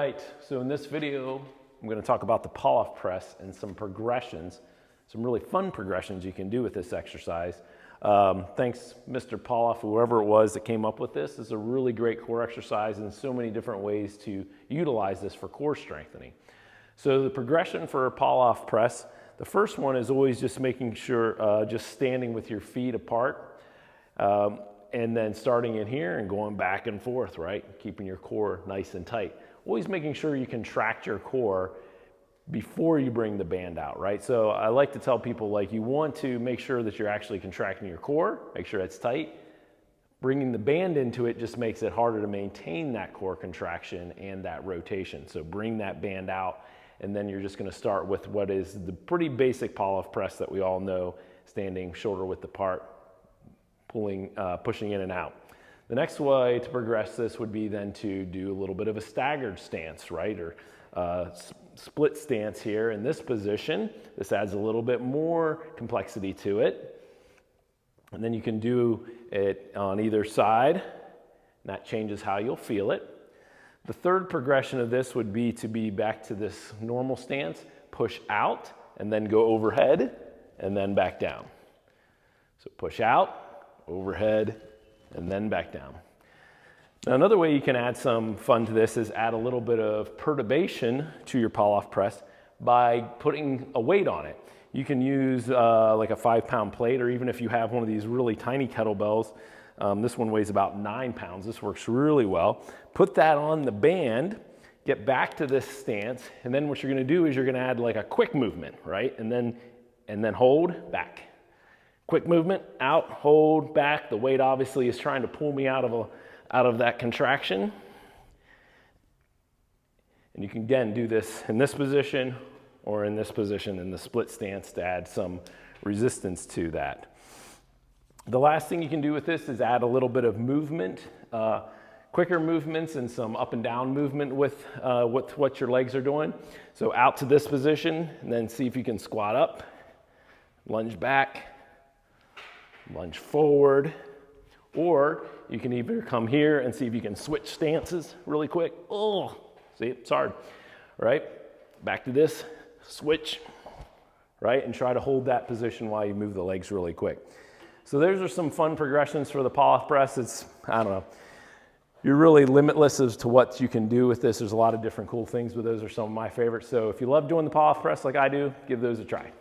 right, so in this video, I'm going to talk about the Pallof Press and some progressions, some really fun progressions you can do with this exercise. Thanks, Mr. Pallof, whoever it was that came up with this. This is a really great core exercise and so many different ways to utilize this for core strengthening. So the progression for a Pallof Press, the first one is always just making sure, just standing with your feet apart. And then starting in here and going back and forth, right? Keeping your core nice and tight. Always making sure you contract your core before you bring the band out, right? So I like to tell people, like, you want to make sure that you're actually contracting your core, make sure it's tight. Bringing the band into it just makes it harder to maintain that core contraction and that rotation. So bring that band out, and then you're just gonna start with what is the pretty basic Pallof press that we all know, standing shoulder width apart, pushing in and out. The next way to progress this would be then to do a little bit of a staggered stance, right? Or split stance here in this position. This adds a little bit more complexity to it. And then you can do it on either side, and that changes how you'll feel it. The third progression of this would be to be back to this normal stance, push out, and then go overhead, and then back down. So push out, overhead, and then back down. Now, another way you can add some fun to this is add a little bit of perturbation to your Pallof press by putting a weight on it. You can use like a 5-pound plate, or even if you have one of these really tiny kettlebells, this one weighs about 9 pounds. This works really well. Put that on the band, get back to this stance, and then what you're gonna do is you're gonna add like a quick movement, right? And then hold, back. Quick movement, out, hold, back. The weight obviously is trying to pull me out of that contraction. And you can again do this in this position or in this position in the split stance to add some resistance to that. The last thing you can do with this is add a little bit of movement, quicker movements and some up and down movement with what your legs are doing. So out to this position, and then see if you can squat up, lunge back, lunge forward, or you can either come here and see if you can switch stances really quick. Oh, see, it's hard, right? Back to this, switch, right? And try to hold that position while you move the legs really quick. So those are some fun progressions for the Pallof press. It's, I don't know, you're really limitless as to what you can do with this. There's a lot of different cool things, but those are some of my favorites. So if you love doing the Pallof press like I do, give those a try.